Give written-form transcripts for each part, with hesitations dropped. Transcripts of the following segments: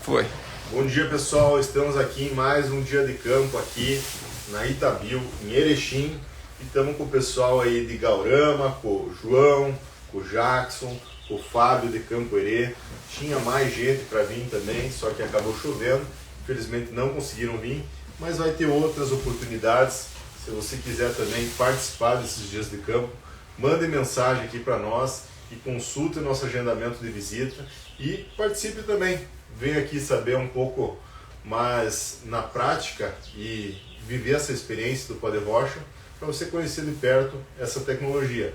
Foi. Bom dia, pessoal, estamos aqui em mais um dia de campo aqui na Itabio, em Erechim, e estamos com o pessoal aí de Gaurama, com o João, com o Jackson, com o Fábio de Campo Herê. Tinha mais gente para vir também, só que acabou chovendo, infelizmente não conseguiram vir, mas vai ter outras oportunidades. Se você quiser também participar desses dias de campo, mande mensagem aqui para nós e consulte o nosso agendamento de visita e participe também. Venha aqui saber um pouco mais na prática e viver essa experiência do pó de rocha para você conhecer de perto essa tecnologia.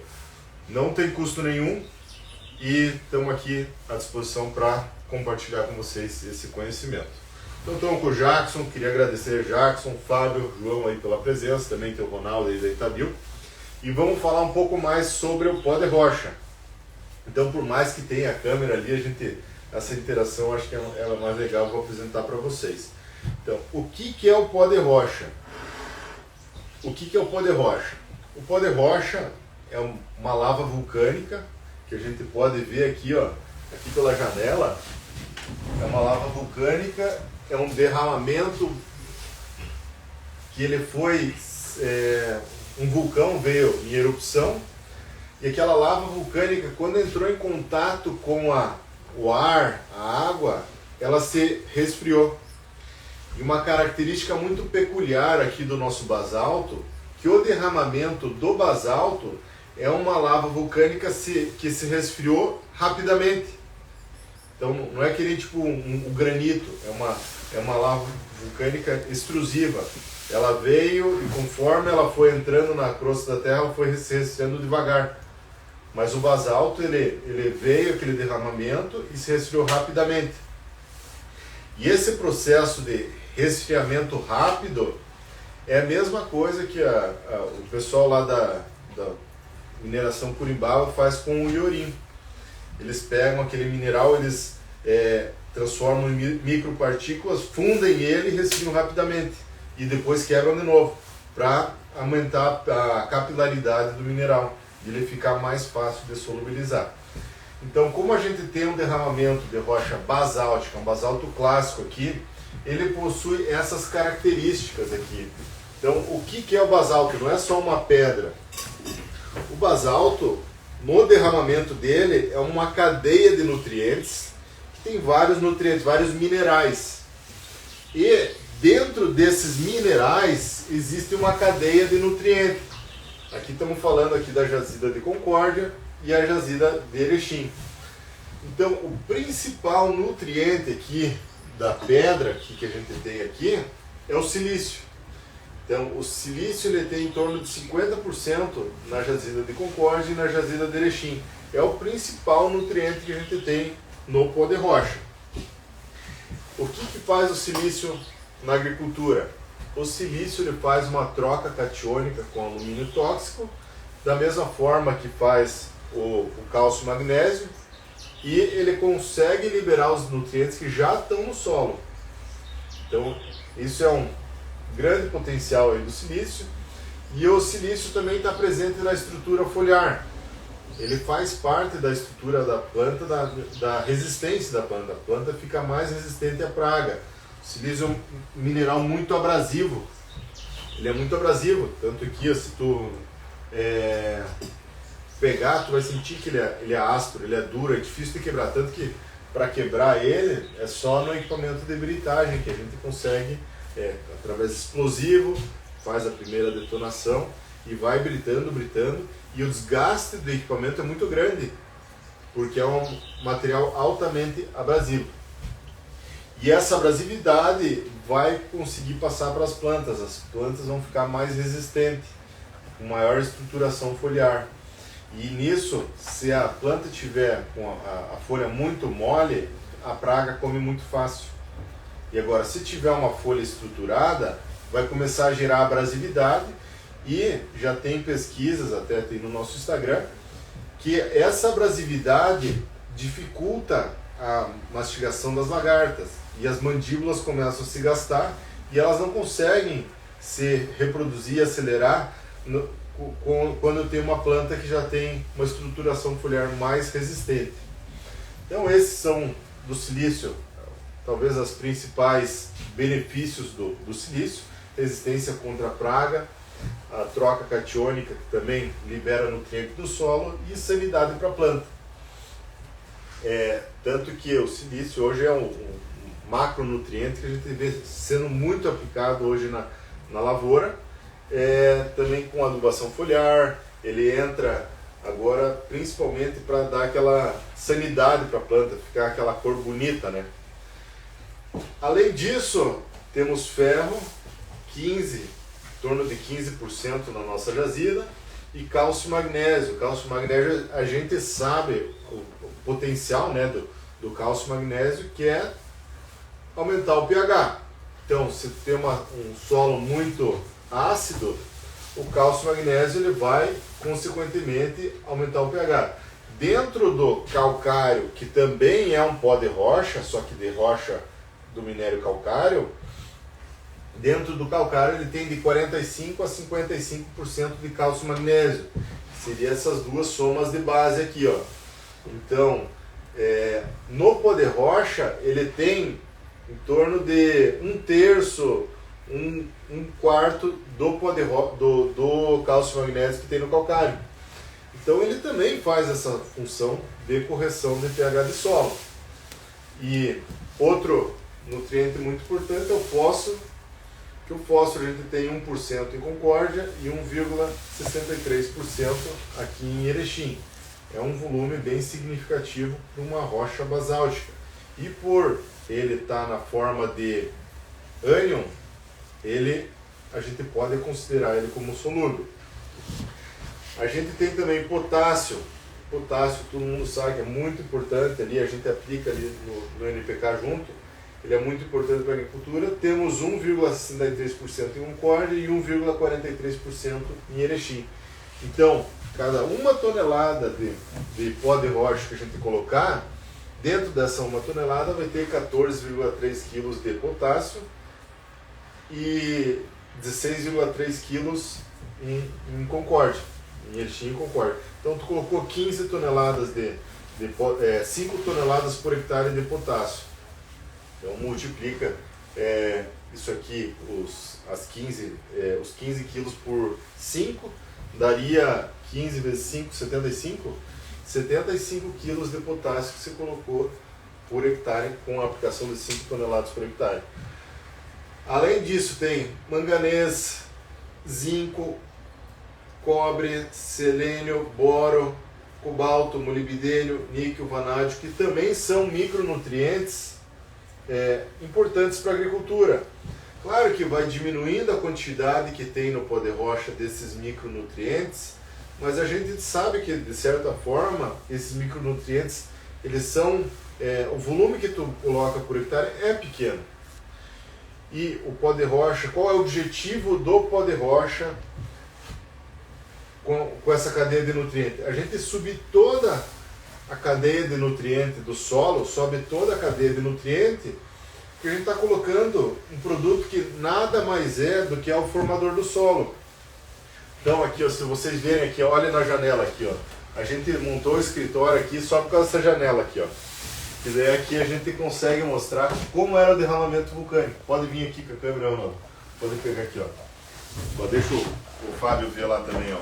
Não tem custo nenhum e estamos aqui à disposição para compartilhar com vocês esse conhecimento. Então estamos com o Jackson, queria agradecer Jackson, Fábio, João aí pela presença, também tem o Ronaldo aí da Itabio. E vamos falar um pouco mais sobre o pó de rocha. Então, por mais que tenha a câmera ali, essa interação acho que ela é mais legal, vou apresentar para vocês. Então, o que é o pó de rocha? O que é o pó de rocha? O pó de rocha é uma lava vulcânica que a gente pode ver aqui, ó, aqui pela janela. É uma lava vulcânica, é um derramamento que ele foi, um vulcão veio em erupção e aquela lava vulcânica, quando entrou em contato com o ar, a água, ela se resfriou. E uma característica muito peculiar aqui do nosso basalto, que o derramamento do basalto é uma lava vulcânica que se resfriou rapidamente. Então não é que nem tipo um granito, é uma lava vulcânica extrusiva. Ela veio e conforme ela foi entrando na crosta da terra, ela foi se resfriando devagar. Mas o basalto, ele veio aquele derramamento e se resfriou rapidamente. E esse processo de resfriamento rápido é a mesma coisa que o pessoal lá da mineração Curimbaba faz com o iorim. Eles pegam aquele mineral, eles transformam em micropartículas, fundem ele e resfriam rapidamente. E depois quebram de novo, para aumentar a capilaridade do mineral e ele ficar mais fácil de solubilizar. Então, como a gente tem um derramamento de rocha basáltica, um basalto clássico aqui, ele possui essas características aqui. Então, o que é o basalto? Não é só uma pedra. O basalto, no derramamento dele, é uma cadeia de nutrientes, que tem vários nutrientes, vários minerais. E dentro desses minerais, existe uma cadeia de nutrientes. Aqui estamos falando aqui da jazida de Concórdia e a jazida de Erechim. Então, o principal nutriente aqui da pedra que a gente tem aqui é o silício. Então, o silício ele tem em torno de 50% na jazida de Concórdia e na jazida de Erechim. É o principal nutriente que a gente tem no pó de rocha. O que faz o silício na agricultura? O silício ele faz uma troca catiônica com alumínio tóxico, da mesma forma que faz o cálcio e magnésio, e ele consegue liberar os nutrientes que já estão no solo. Então, isso é um grande potencial aí do silício. E o silício também está presente na estrutura foliar. Ele faz parte da estrutura da planta, da resistência da planta. A planta fica mais resistente à praga. O silício é um mineral muito abrasivo. Ele é muito abrasivo, tanto que se tu pegar, tu vai sentir que ele é áspero, ele é duro, é difícil de quebrar. Tanto que para quebrar ele é só no equipamento de britagem que a gente consegue, através de explosivo, faz a primeira detonação e vai britando. E o desgaste do equipamento é muito grande, porque é um material altamente abrasivo. E essa abrasividade vai conseguir passar para as plantas. As plantas vão ficar mais resistentes, com maior estruturação foliar. E nisso, se a planta tiver com a folha muito mole, a praga come muito fácil. E agora, se tiver uma folha estruturada, vai começar a gerar abrasividade. E já tem pesquisas, até tem no nosso Instagram, que essa abrasividade dificulta a mastigação das lagartas. E as mandíbulas começam a se gastar e elas não conseguem se reproduzir, acelerar quando tem uma planta que já tem uma estruturação foliar mais resistente. Então esses são do silício, talvez os principais benefícios do silício: resistência contra a praga, a troca catiônica, que também libera nutriente do solo, e sanidade para a planta. Tanto que o silício hoje é um macronutriente que a gente vê sendo muito aplicado hoje na lavoura, também com adubação foliar. Ele entra agora principalmente para dar aquela sanidade para a planta, ficar aquela cor bonita, né? Além disso, temos ferro, em torno de 15% na nossa jazida, e cálcio e magnésio. Cálcio e magnésio, a gente sabe o potencial, né, do cálcio e magnésio, que é aumentar o pH. Então, se tem um solo muito ácido, o cálcio e magnésio ele vai, consequentemente, aumentar o pH. Dentro do calcário, que também é um pó de rocha, só que de rocha do minério calcário, dentro do calcário ele tem de 45% a 55% de cálcio e magnésio. Seria essas duas somas de base aqui, ó. Então, no pó de rocha, ele tem em torno de 1/3, um quarto do cálcio e magnésio que tem no calcário. Então ele também faz essa função de correção de pH de solo. E outro nutriente muito importante é o fósforo, que o fósforo a gente tem 1% em Concórdia e 1,63% aqui em Erechim. É um volume bem significativo para uma rocha basáltica. E por ele estar na forma de ânion, a gente pode considerar ele como solúvel. A gente tem também potássio. Potássio, todo mundo sabe que é muito importante, ali a gente aplica ali no NPK junto. Ele é muito importante para a agricultura. Temos 1,63% em Concórdia e 1,43% em Erechim. Então, cada 1 tonelada de pó de rocha que a gente colocar, dentro dessa 1 tonelada vai ter 14,3 kg de potássio e 16,3 kg em Concórdia, em Erechim e Concórdia. Então tu colocou 15 toneladas 5 toneladas por hectare de potássio. Então multiplica isso aqui, os 15 quilos por 5, daria 15 vezes 5, 75 quilos de potássio que você colocou por hectare com a aplicação de 5 toneladas por hectare. Além disso tem manganês, zinco, cobre, selênio, boro, cobalto, molibdênio, níquel, vanádio, que também são micronutrientes importantes para a agricultura. Claro que vai diminuindo a quantidade que tem no pó de rocha desses micronutrientes, mas a gente sabe que, de certa forma, esses micronutrientes, eles são, o volume que tu coloca por hectare é pequeno. E o pó de rocha, qual é o objetivo do pó de rocha com essa cadeia de nutrientes? A gente subir toda a cadeia de nutrientes do solo, sobe toda a cadeia de nutrientes, porque a gente está colocando um produto que nada mais é do que o formador do solo. Então aqui, ó, se vocês verem aqui, olha na janela aqui, ó, a gente montou o escritório aqui só por causa dessa janela aqui, ó. E daí aqui a gente consegue mostrar como era o derramamento vulcânico. Pode vir aqui com a câmera ou não? Pode pegar aqui, ó. Deixa o Fábio ver lá também, ó.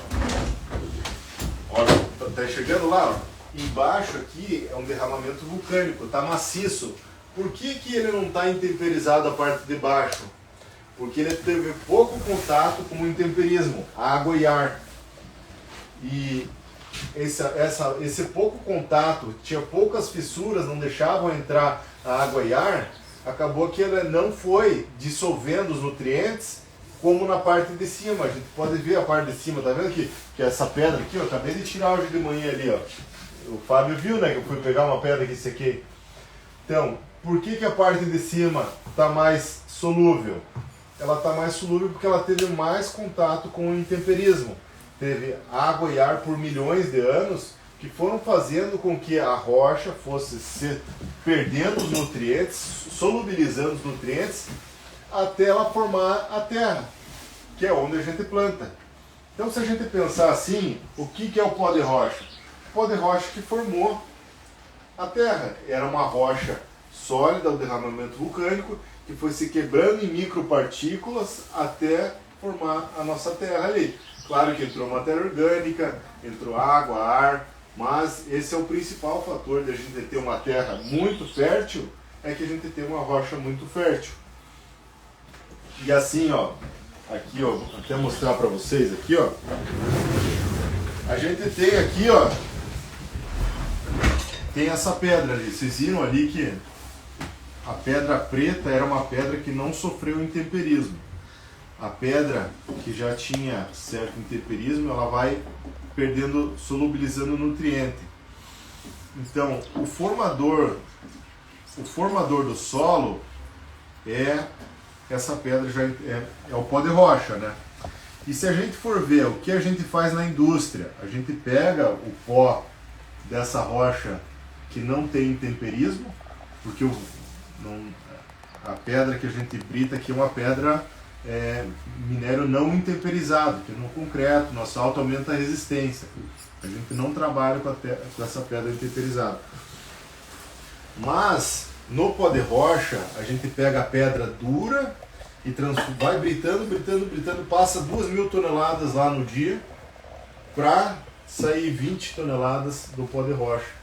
Olha, tá chegando lá, ó. Embaixo aqui é um derramamento vulcânico, tá maciço. Por que ele não está intemperizado a parte de baixo? Porque ele teve pouco contato com o intemperismo, água e ar. E esse pouco contato, tinha poucas fissuras, não deixavam entrar a água e ar, acabou que ele não foi dissolvendo os nutrientes como na parte de cima. A gente pode ver a parte de cima, tá vendo que essa pedra aqui, eu acabei de tirar hoje de manhã ali, ó. O Fábio viu, né, que eu fui pegar uma pedra que sequei. Então, por que a parte de cima está mais solúvel? Ela está mais solúvel porque ela teve mais contato com o intemperismo. Teve água e ar por milhões de anos que foram fazendo com que a rocha fosse se perdendo os nutrientes, solubilizando os nutrientes, até ela formar a terra, que é onde a gente planta. Então, se a gente pensar assim, o que é o pó de rocha? O pó de rocha que formou a terra. Era uma rocha sólida, o derramamento vulcânico, que foi se quebrando em micropartículas até formar a nossa Terra ali. Claro que entrou matéria orgânica, entrou água, ar, mas esse é o principal fator de a gente ter uma terra muito fértil, é que a gente tem uma rocha muito fértil. E assim, ó, aqui, ó, vou até mostrar para vocês aqui, ó. A gente tem aqui, ó, tem essa pedra ali. Vocês viram ali que a pedra preta era uma pedra que não sofreu intemperismo. A pedra que já tinha certo intemperismo, ela vai perdendo, solubilizando nutriente. Então, o formador do solo é essa pedra, já é o pó de rocha, né? E se a gente for ver o que a gente faz na indústria, a gente pega o pó dessa rocha que não tem intemperismo, porque a pedra que a gente brita aqui é uma pedra minério não intemperizado, que no concreto, no asfalto aumenta a resistência. A gente não trabalha com essa pedra intemperizada. Mas no pó de rocha, a gente pega a pedra dura e vai britando, passa 2.000 toneladas lá no dia para sair 20 toneladas do pó de rocha.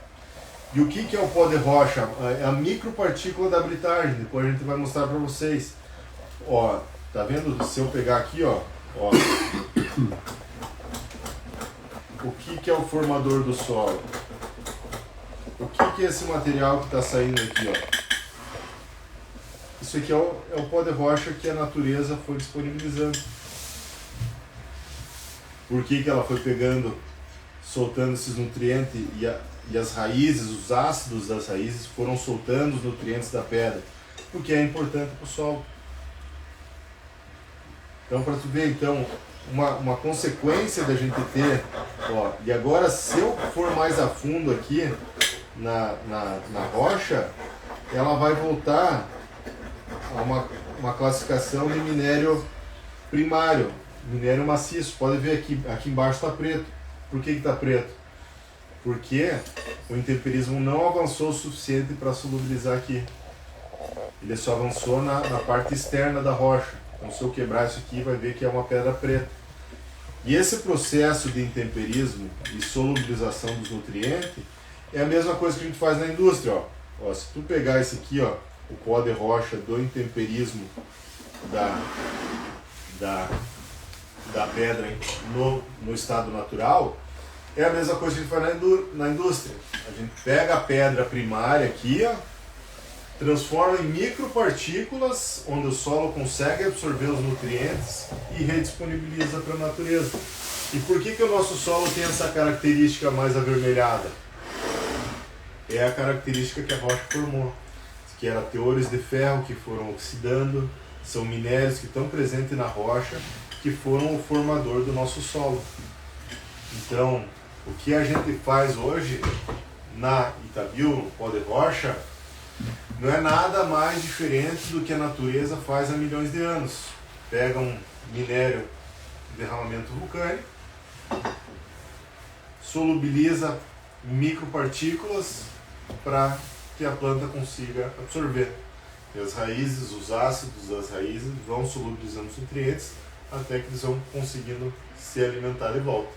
E o que é o pó de rocha? É a micropartícula da britagem. Depois a gente vai mostrar para vocês. Ó, tá vendo? Se eu pegar aqui, ó, o que é o formador do solo? O que é esse material que está saindo aqui, ó? Isso aqui é o pó de rocha que a natureza foi disponibilizando. Por que ela foi pegando, soltando esses nutrientes e as raízes, os ácidos das raízes foram soltando os nutrientes da pedra? Porque é importante para o solo. Então, para tu ver, então, uma consequência da gente ter, ó, e agora se eu for mais a fundo aqui na rocha, ela vai voltar a uma classificação de minério primário, minério maciço. Pode ver aqui embaixo está preto. Por que está preto? Porque o intemperismo não avançou o suficiente para solubilizar aqui. Ele só avançou na parte externa da rocha. Então, se eu quebrar isso aqui, vai ver que é uma pedra preta. E esse processo de intemperismo e solubilização dos nutrientes é a mesma coisa que a gente faz na indústria. Ó, se tu pegar esse aqui, ó, o pó de rocha do intemperismo da pedra no estado natural, é a mesma coisa que a gente faz na indústria. A gente pega a pedra primária aqui, ó, transforma em micropartículas, onde o solo consegue absorver os nutrientes e redisponibiliza para a natureza. E por que o nosso solo tem essa característica mais avermelhada? É a característica que a rocha formou, que eram teores de ferro que foram oxidando, são minérios que estão presentes na rocha, que foram o formador do nosso solo. Então, o que a gente faz hoje na Itabiu, no pó de rocha, não é nada mais diferente do que a natureza faz há milhões de anos. Pega um minério de derramamento vulcânico, solubiliza micropartículas para que a planta consiga absorver. E as raízes, os ácidos das raízes vão solubilizando os nutrientes até que eles vão conseguindo se alimentar de volta.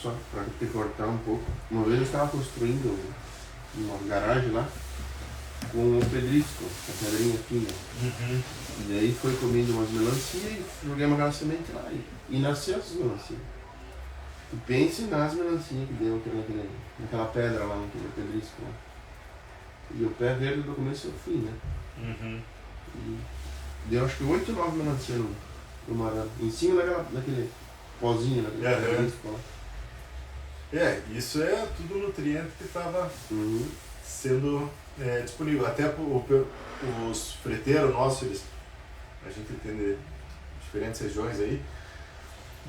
Só para te cortar um pouco, uma vez eu estava construindo uma garagem lá com o pedrisco, a pedrinha fina. Uhum. E daí foi comendo umas melancias e joguei uma aquela semente lá e nasceu essas melancias. Tu pense nas melancias que deu naquela pedra lá, naquele pedrisco lá. E o pé verde do começo ao fim, né? Uhum. E deu acho que 8 ou 9 melancias no mar, em cima daquele pozinho, naquele pedrisco lá. Isso é tudo nutriente que estava Uhum. sendo disponível. Até os freteiros nossos, a gente tem diferentes regiões aí,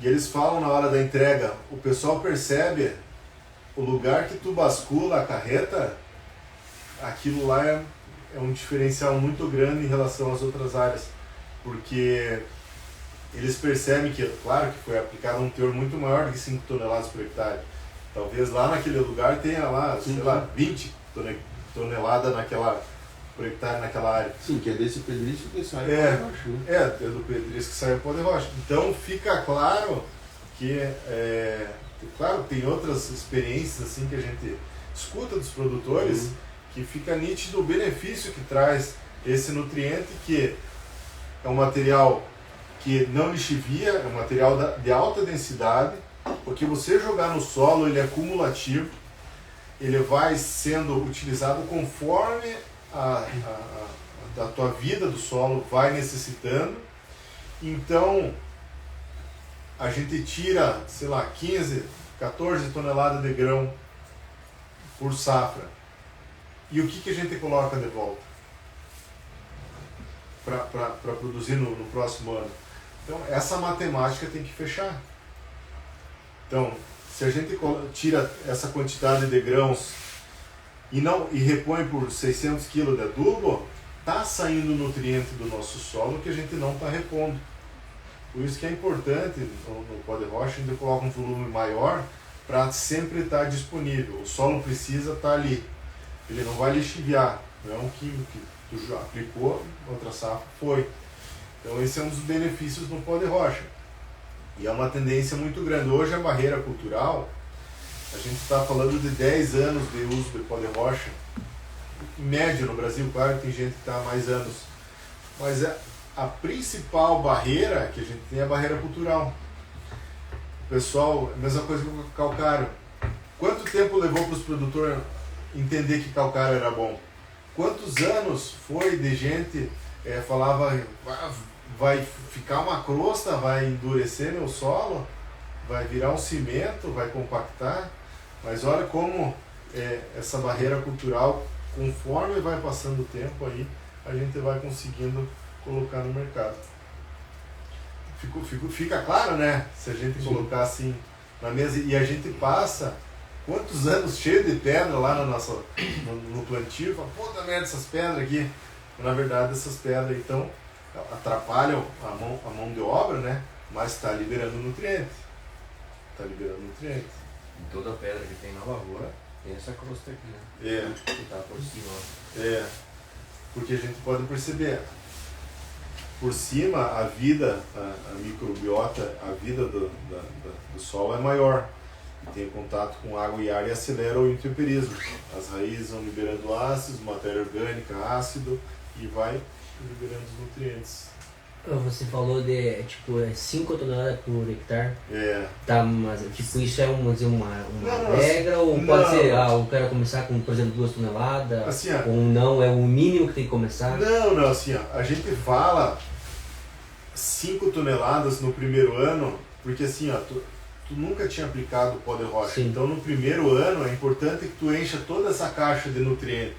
e eles falam na hora da entrega, o pessoal percebe o lugar que tu bascula a carreta, aquilo lá é um diferencial muito grande em relação às outras áreas, porque eles percebem que, claro que foi aplicado um teor muito maior do que 5 toneladas por hectare. Talvez lá naquele lugar tenha lá, sei lá, 20 tonelada por hectare naquela área. Sim, que é desse pedrisco que sai É, pó de rocha, né? é do pedrisco que sai o pó de rocha. Então fica claro que, claro, tem outras experiências assim que a gente escuta dos produtores, que fica nítido o benefício que traz esse nutriente, que é um material que não lixivia, é um material de alta densidade, porque você jogar no solo ele é cumulativo, ele vai sendo utilizado conforme a tua vida do solo vai necessitando. Então a gente tira, sei lá, 15, 14 toneladas de grão por safra. E o que a gente coloca de volta para produzir no próximo ano? Então essa matemática tem que fechar. Então, se a gente tira essa quantidade de grãos e repõe por 600 kg de adubo, está saindo nutriente do nosso solo que a gente não está repondo. Por isso que é importante, no pó de rocha, a gente coloca um volume maior para sempre estar disponível. O solo precisa estar ali. Ele não vai lixiviar. Não é um químico que tu já aplicou, outra safra foi. Então esse é um dos benefícios no pó de rocha. E é uma tendência muito grande. Hoje a barreira cultural, a gente está falando de 10 anos de uso de pó de rocha. Em média no Brasil, claro que tem gente que está há mais anos. Mas a principal barreira que a gente tem é a barreira cultural. O pessoal, a mesma coisa que o calcário. Quanto tempo levou para os produtores entender que calcário era bom? Quantos anos foi de gente falava, vai ficar uma crosta, vai endurecer meu solo, vai virar um cimento, vai compactar. Mas olha como essa barreira cultural, conforme vai passando o tempo aí, a gente vai conseguindo colocar no mercado. Fica claro, né? Se a gente colocar assim na mesa e a gente passa quantos anos cheio de pedra lá no plantio, fala, puta merda, essas pedras aqui. Na verdade, essas pedras então atrapalham a mão de obra, né? Mas está liberando nutriente. Está liberando nutriente. E toda pedra que tem na lavoura tem essa crosta aqui, né? Que tá por cima. Porque a gente pode perceber por cima a vida, a microbiota, a vida do solo é maior. Tem contato com água e ar e acelera o intemperismo. As raízes vão liberando ácidos, matéria orgânica, ácido, e vai liberando os nutrientes. Você falou de 5 toneladas por hectare. Tá, mas tipo, isso é uma regra? Ou pode ser, eu quero começar com, por exemplo, 2 toneladas? Assim, ou não, é o mínimo que tem que começar? Não, assim, a gente fala 5 toneladas no primeiro ano, porque assim, tu nunca tinha aplicado pó de rocha. Sim. Então no primeiro ano é importante que tu encha toda essa caixa de nutrientes.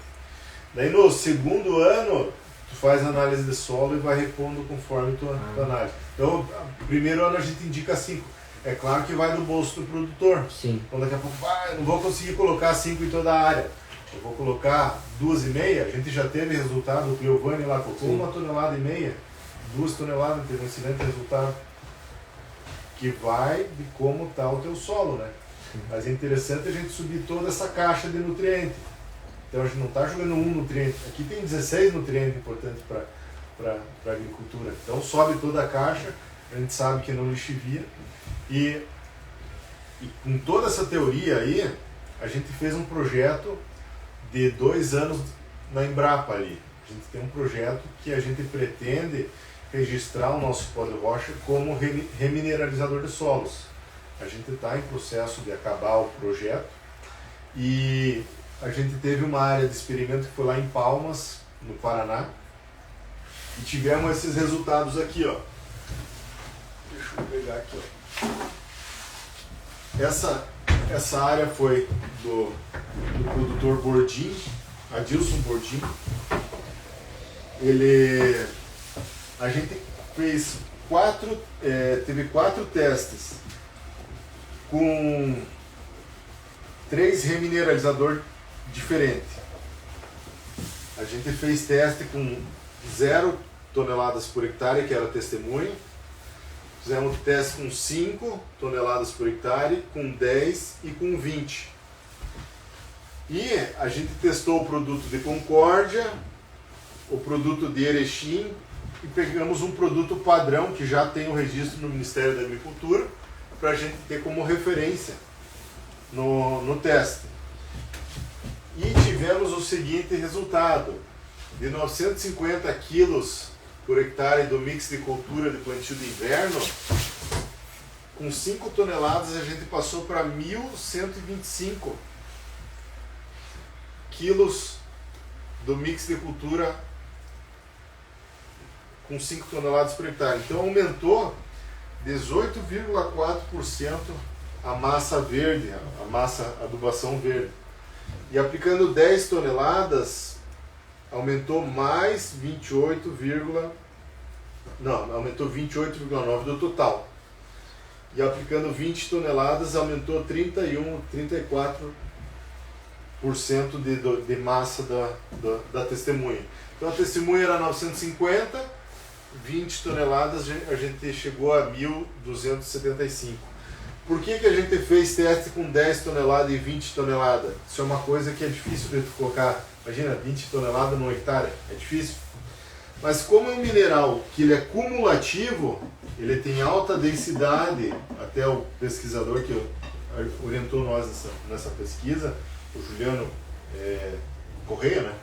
Daí no segundo ano tu faz análise de solo e vai repondo conforme tua análise. Então no primeiro ano a gente indica 5. É claro que vai do bolso do produtor. Sim. Então daqui a pouco, eu não vou conseguir colocar 5 em toda a área. Eu vou colocar 2,5. A gente já teve resultado, o Cleovani lá colocou 1,5 toneladas, 2 toneladas, teve um excelente resultado. Que vai de como está o teu solo, né? Mas é interessante a gente subir toda essa caixa de nutrientes. Então a gente não está jogando um nutriente. Aqui tem 16 nutrientes importantes para a agricultura. Então sobe toda a caixa, a gente sabe que não lixivia. E com toda essa teoria aí, a gente fez um projeto de 2 anos na Embrapa ali. A gente tem um projeto que a gente pretende registrar o nosso pó de rocha como remineralizador de solos. A gente está em processo de acabar o projeto e a gente teve uma área de experimento que foi lá em Palmas, no Paraná, e tivemos esses resultados aqui, ó. Deixa eu pegar aqui, ó. Essa área foi do produtor Bordim, Adilson Bordim. A gente fez teve 4 testes com 3 remineralizadores diferentes. A gente fez teste com 0 toneladas por hectare, que era testemunho. Fizemos teste com 5 toneladas por hectare, com 10 e com 20. E a gente testou o produto de Concórdia, o produto de Erechim e pegamos um produto padrão que já tem o registro no Ministério da Agricultura para a gente ter como referência no teste. E tivemos o seguinte resultado: de 950 quilos por hectare do mix de cultura de plantio de inverno, com 5 toneladas a gente passou para 1.125 quilos do mix de cultura com 5 toneladas por hectare. Então aumentou 18,4% a massa verde, a massa adubação verde. E aplicando 10 toneladas, aumentou mais 28,9% do total. E aplicando 20 toneladas, aumentou 34% de massa da testemunha. Então a testemunha era 950, 20 toneladas a gente chegou a 1.275. Por que a gente fez teste com 10 toneladas e 20 toneladas? Isso é uma coisa que é difícil de colocar. Imagina, 20 toneladas no hectare, é difícil. Mas como é um mineral que ele é cumulativo, ele tem alta densidade, até o pesquisador que orientou nós nessa pesquisa, o Juliano Correia, né?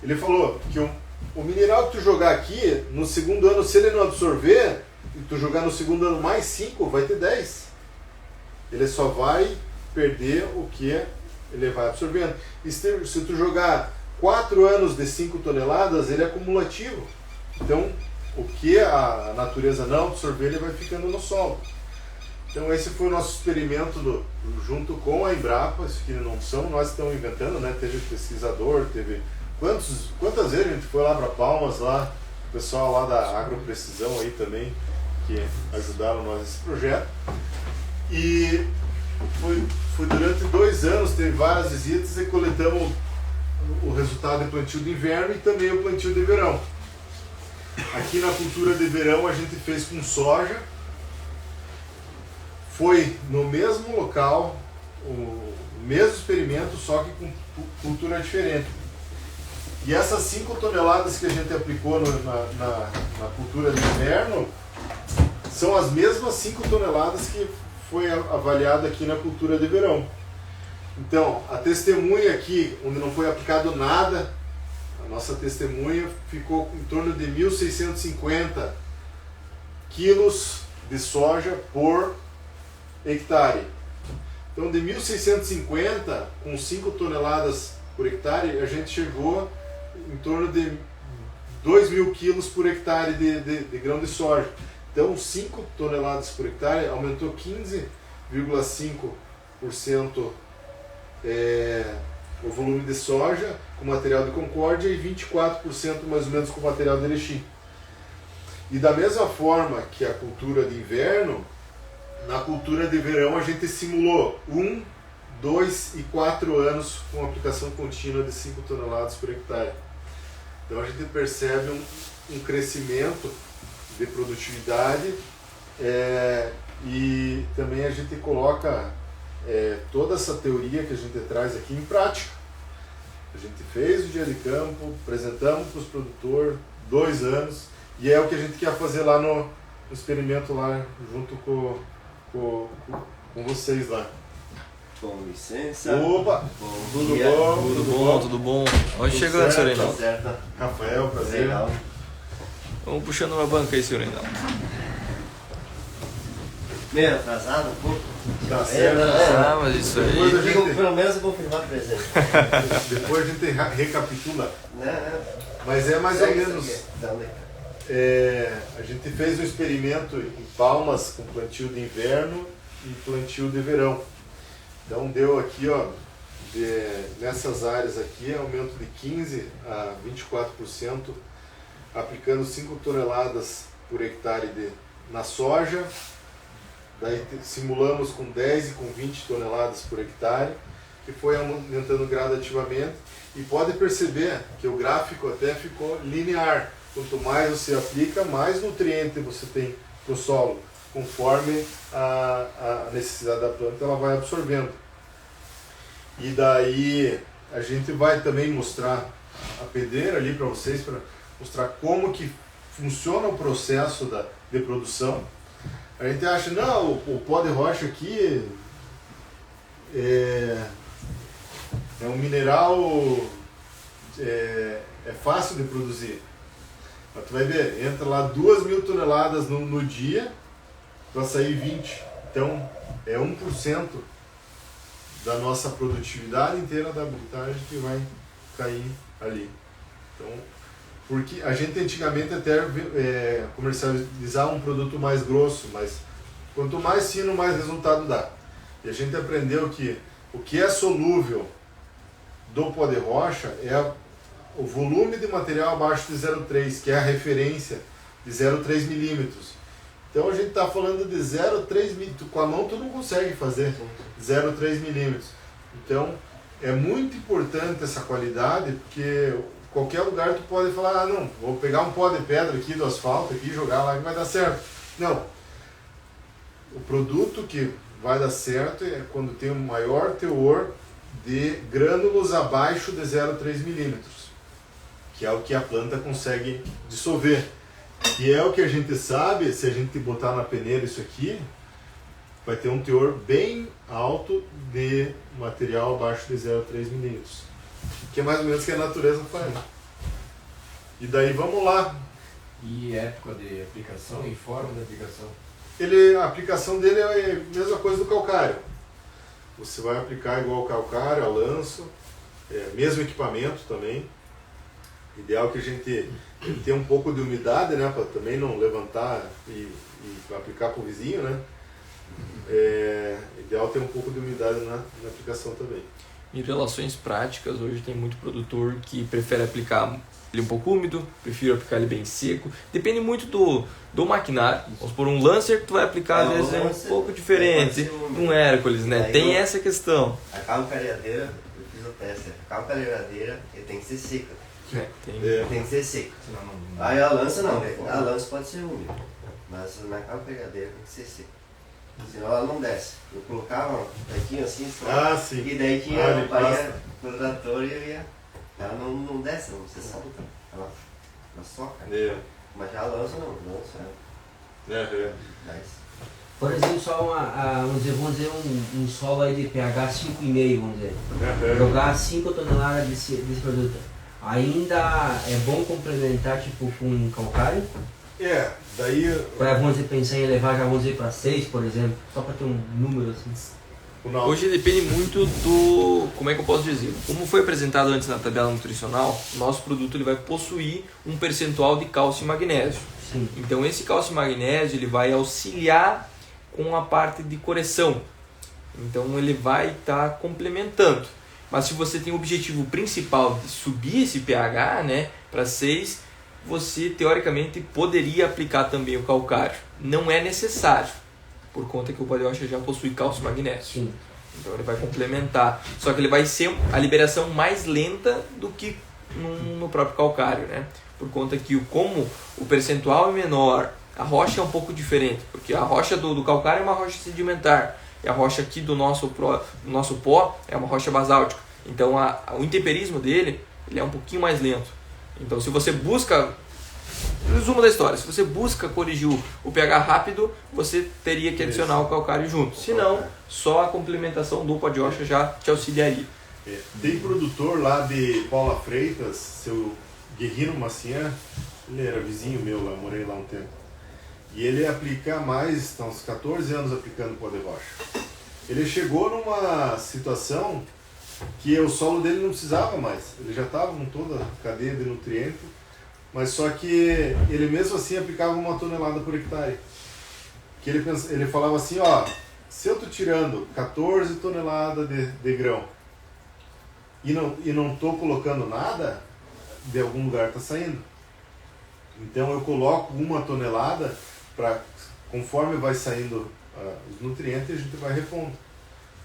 Ele falou que o mineral que tu jogar aqui, no segundo ano, se ele não absorver, e tu jogar no segundo ano mais 5, vai ter 10. Ele só vai perder o que ele vai absorvendo. E se tu jogar 4 anos de 5 toneladas, ele é acumulativo. Então, o que a natureza não absorver, ele vai ficando no solo. Então esse foi o nosso experimento junto com a Embrapa. Isso que não são, nós estamos inventando, né? Teve pesquisador, teve... Quantas vezes a gente foi lá para Palmas, lá, o pessoal lá da Agroprecisão aí também, que ajudaram nós nesse projeto. E foi durante 2 anos, teve várias visitas e coletamos o resultado de plantio de inverno e também o plantio de verão. Aqui na cultura de verão a gente fez com soja, foi no mesmo local, o mesmo experimento, só que com cultura diferente. E essas 5 toneladas que a gente aplicou na cultura de inverno são as mesmas 5 toneladas que foi avaliada aqui na cultura de verão. Então, a testemunha aqui, onde não foi aplicado nada, a nossa testemunha ficou em torno de 1.650 quilos de soja por hectare. Então, de 1.650 com 5 toneladas por hectare, a gente chegou em torno de 2.000 quilos por hectare de grão de soja. Então, 5 toneladas por hectare aumentou 15,5% o volume de soja com material de Concórdia e 24% mais ou menos com material de Erechim. E da mesma forma que a cultura de inverno, na cultura de verão a gente simulou 1, 2 e 4 anos com aplicação contínua de 5 toneladas por hectare. Então a gente percebe um crescimento de produtividade e também a gente coloca toda essa teoria que a gente traz aqui em prática. A gente fez o dia de campo, apresentamos para os produtores 2 anos e é o que a gente quer fazer lá no experimento lá junto com vocês lá. Com licença. Opa! Tudo bom? Tudo bom. Onde chegando, senhor Reinaldo? Certo. Rafael, prazer. Legal. Vamos puxando uma banca aí, senhor Reinaldo. Meio atrasado um pouco. Tá certo. Ah, mas isso Depois aí... a gente- Pelo menos eu confirmar a presença. Depois a gente recapitula. Né? Mas é mais ou Segue menos. isso aqui. Dá um A gente fez um experimento em Palmas com plantio de inverno e plantio de verão. Então deu aqui, ó, nessas áreas aqui, aumento de 15% a 24%, aplicando 5 toneladas por hectare na soja. Daí simulamos com 10 e com 20 toneladas por hectare, que foi aumentando gradativamente. E pode perceber que o gráfico até ficou linear. Quanto mais você aplica, mais nutriente você tem para o solo, conforme a necessidade da planta ela vai absorvendo. E daí a gente vai também mostrar a pedreira ali para vocês, para mostrar como que funciona o processo de produção. A gente acha, não, o pó de rocha aqui é um mineral, é fácil de produzir. Mas tu vai ver, entra lá 2.000 toneladas no dia para sair 20. Então é 1% da nossa produtividade inteira da habilitagem que vai cair ali. Então, porque a gente antigamente até comercializava um produto mais grosso, mas quanto mais fino, mais resultado dá. E a gente aprendeu que o que é solúvel do pó de rocha é o volume de material abaixo de 0,3, que é a referência de 0,3 milímetros. Então a gente está falando de 0,3 milímetros, com a mão tu não consegue fazer 0,3 milímetros. Então é muito importante essa qualidade, porque qualquer lugar tu pode falar, ah não, vou pegar um pó de pedra aqui do asfalto aqui, jogar lá que vai dar certo. Não, o produto que vai dar certo é quando tem um maior teor de grânulos abaixo de 0,3 milímetros, que é o que a planta consegue dissolver. Que é o que a gente sabe, se a gente botar na peneira isso aqui, vai ter um teor bem alto de material abaixo de 0,3 milímetros. Que é mais ou menos o que a natureza faz. E daí vamos lá. E época de aplicação e forma de aplicação? A aplicação dele é a mesma coisa do calcário. Você vai aplicar igual ao calcário, a lanço, mesmo equipamento também. Ideal que a gente tenha um pouco de umidade, né, para também não levantar e aplicar para o vizinho, né. Ideal ter um pouco de umidade na aplicação também. Em relações práticas, hoje tem muito produtor que prefere aplicar ele um pouco úmido, prefere aplicar ele bem seco. Depende muito do maquinário. Vamos por um Lancer, tu vai aplicar às vezes um pouco diferente. Um Hércules, né? Tem essa questão. A calcareadeira, eu fiz o teste, a calcareadeira tem que ser seca. Tem que ser seca. Aí a lança não, a lança pode ser úmida, mas na calcareadeira tem que ser seca. Senão ela não desce. Eu colocava um pequinho assim, só, sim. E daí tinha a palha no trator e ela não desce, não se solta. Ela soca. Mas já a lança não, a lança desce. Por exemplo, só vamos dizer um solo aí de pH 5,5, vamos dizer. Jogar 5 toneladas desse produto. Ainda é bom complementar tipo com calcário? Daí... Vamos dizer, pensar em levar já, vamos dizer, para 6, por exemplo, só para ter um número assim. Hoje depende muito do... Como é que eu posso dizer? Como foi apresentado antes na tabela nutricional, nosso produto ele vai possuir um percentual de cálcio e magnésio. Sim. Então esse cálcio e magnésio ele vai auxiliar com a parte de correção. Então ele vai estar complementando. Mas se você tem o objetivo principal de subir esse pH, né, para 6, você teoricamente poderia aplicar também o calcário. Não é necessário, por conta que o pó de rocha já possui cálcio e magnésio. Sim. Então ele vai complementar. Só que ele vai ser a liberação mais lenta do que no próprio calcário, né? Por conta que como o percentual é menor, a rocha é um pouco diferente, porque a rocha do calcário é uma rocha sedimentar. E a rocha aqui do nosso pó é uma rocha basáltica. Então o intemperismo dele ele é um pouquinho mais lento. Então se você busca, resumo da história, se você busca corrigir o pH rápido, você teria que adicionar o calcário junto. Se não, só a complementação do pó de rocha já te auxiliaria. Tem produtor lá de Paula Freitas, seu Guerrino Macian, ele era vizinho meu lá, morei lá um tempo. E ele aplica está uns 14 anos aplicando pó de rocha. Ele chegou numa situação que o solo dele não precisava mais. Ele já estava com toda a cadeia de nutrientes, mas só que ele mesmo assim aplicava 1 tonelada por hectare. Que ele falava assim, ó, se eu estou tirando 14 toneladas de grão e não estou colocando nada, de algum lugar está saindo. Então eu coloco 1 tonelada para, conforme vai saindo os nutrientes, a gente vai repondo.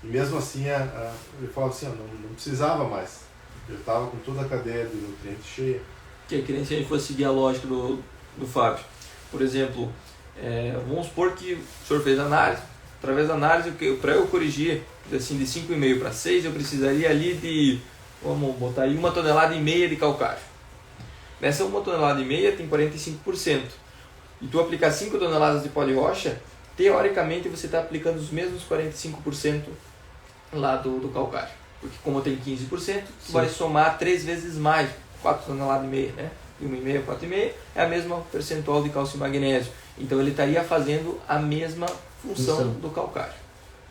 E mesmo assim ele falava assim, não precisava mais. Eu estava com toda a cadeia de nutrientes cheia. Que nem se a gente fosse seguir a lógica do Fábio. Por exemplo, vamos supor que o senhor fez análise, através da análise, para eu corrigir assim, de 5,5 para 6, eu precisaria ali de, vamos botar aí, 1,5 toneladas de calcário. Nessa 1,5 toneladas tem 45%. E tu aplicar 5 toneladas de pó de rocha, teoricamente você está aplicando os mesmos 45% lá do calcário. Porque como tem 15%, tu vai somar 3 vezes mais, 4 toneladas e meia, né? De 1,5 a 4,5 é a mesma percentual de cálcio e magnésio. Então ele estaria fazendo a mesma função do calcário.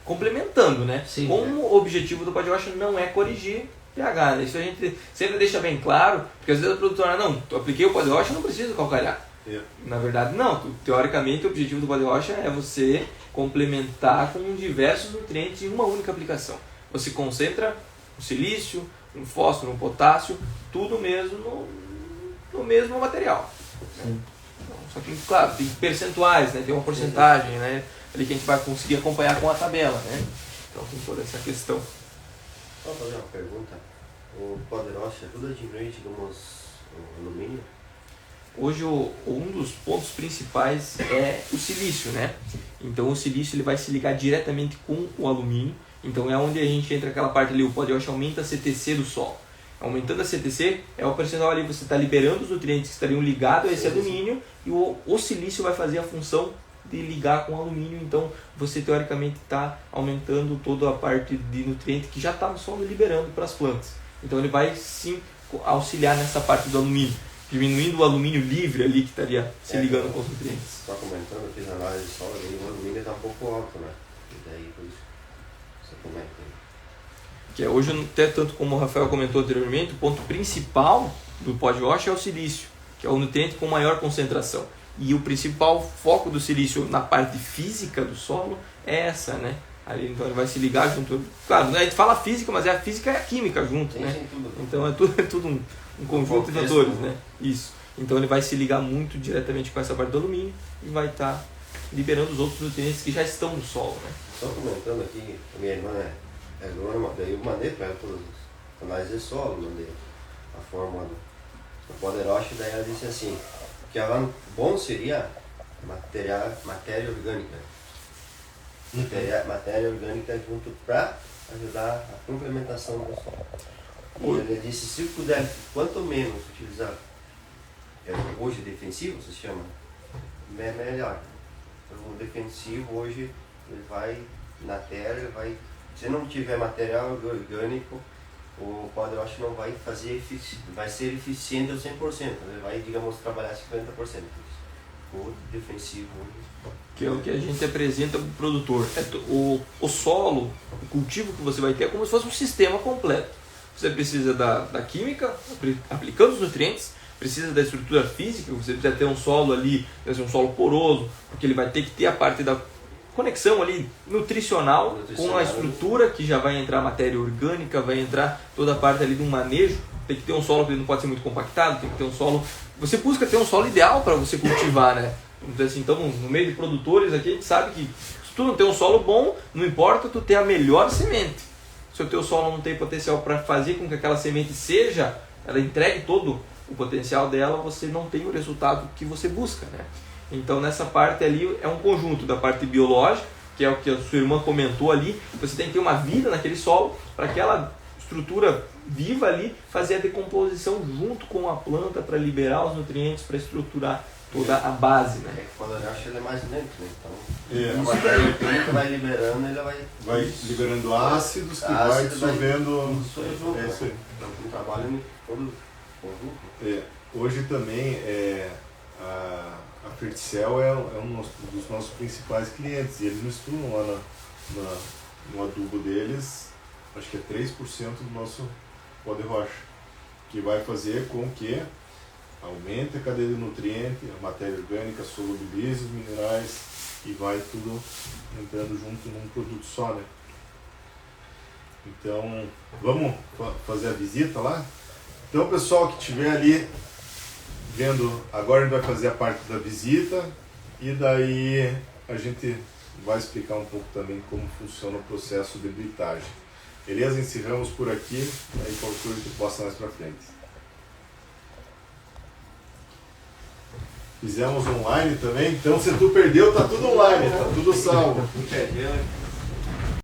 Complementando, né? Sim, como o objetivo do pó de rocha não é corrigir pH, né? Isso a gente sempre deixa bem claro, porque às vezes a produtora, não, tu apliquei o pó de rocha, não preciso calcalhar. Na verdade não, teoricamente o objetivo do pó de rocha é você complementar com diversos nutrientes em uma única aplicação. Você concentra o silício, o fósforo, o potássio, tudo mesmo no mesmo material. Né? Só que, claro, tem percentuais, né? Tem uma porcentagem, né? Ali que a gente vai conseguir acompanhar com a tabela, né? Então tem toda essa questão. Só fazer uma pergunta. O pó de rocha ajuda a diminuir, digamos, o alumínio? Hoje um dos pontos principais é o silício, né? Então o silício ele vai se ligar diretamente com o alumínio. Então é onde a gente entra aquela parte ali, o pó de rocha aumenta a CTC do solo. Aumentando a CTC, é o percentual ali, você está liberando os nutrientes que estariam ligados a esse alumínio e o silício vai fazer a função de ligar com o alumínio. Então você teoricamente está aumentando toda a parte de nutriente que já está no solo liberando para as plantas. Então ele vai sim auxiliar nessa parte do alumínio, diminuindo o alumínio livre ali que estaria se ligando com os nutrientes. Só comentando, eu fiz análise de solo e o alumínio está um pouco alto, né? E daí por isso você comenta aí. Que é hoje, até tanto como o Rafael comentou anteriormente, o ponto principal do pó de rocha é o silício, que é o nutriente com maior concentração. E o principal foco do silício na parte física do solo é essa, né? Ali, então ele vai se ligar junto. Claro, a gente fala física, mas a física é a química junto, né? Então é tudo um conjunto de fatores, né? Isso. Então ele vai se ligar muito diretamente com essa parte do alumínio e vai estar liberando os outros nutrientes que já estão no solo, né? Só comentando aqui, a minha irmã é agrônoma, daí eu mandei para ela todas as análises de solo, mandei a fórmula do pó de rocha, daí ela disse assim, que ela, bom seria matéria orgânica. Matéria orgânica junto para ajudar a complementação do solo. E ele disse, se puder, quanto menos utilizar, hoje defensivo se chama, é melhor. O defensivo hoje, ele vai na terra, ele vai, se não tiver material orgânico, o pó de rocha não vai fazer, vai ser eficiente ao 100%, ele vai, digamos, trabalhar 50%. O defensivo que é o que a gente apresenta para o produtor. O solo, o cultivo que você vai ter é como se fosse um sistema completo. Você precisa da química, aplicando os nutrientes, precisa da estrutura física, você precisa ter um solo ali, deve ser um solo poroso, porque ele vai ter que ter a parte da conexão ali nutricional com a estrutura, que já vai entrar matéria orgânica, vai entrar toda a parte ali do manejo. Tem que ter um solo que não pode ser muito compactado, tem que ter um solo... Você busca ter um solo ideal para você cultivar, né? Assim, então, no meio de produtores aqui, a gente sabe que se tu não tem um solo bom, não importa tu ter a melhor semente. Se o teu solo não tem potencial para fazer com que aquela semente seja, ela entregue todo o potencial dela, você não tem o resultado que você busca, né? Então, nessa parte ali, é um conjunto da parte biológica, que é o que a sua irmã comentou ali, você tem que ter uma vida naquele solo, para aquela estrutura viva ali, fazer a decomposição junto com a planta, para liberar os nutrientes, para estruturar toda a base, né? Quando eu acho ele é mais lento, né? Então, a matéria orgânica vai liberando, ele vai liberando ácidos que vai dissolvendo. É isso aí. Então, um trabalho em todo conjunto. Hoje também a Ferticel é um dos nossos principais clientes e eles misturam lá no adubo deles, acho que é 3% do nosso pó de rocha, que vai fazer com que aumente a cadeia de nutriente, a matéria orgânica, solubilize os minerais e vai tudo entrando junto num produto só, né? Então, vamos fazer a visita lá? Então, o pessoal que estiver ali vendo, agora a gente vai fazer a parte da visita e daí a gente vai explicar um pouco também como funciona o processo de britagem. Beleza? Encerramos por aqui, aí qualquer coisa que possa mais pra frente. Fizemos online também, então se tu perdeu, tá tudo online, tá tudo salvo. Não perdeu,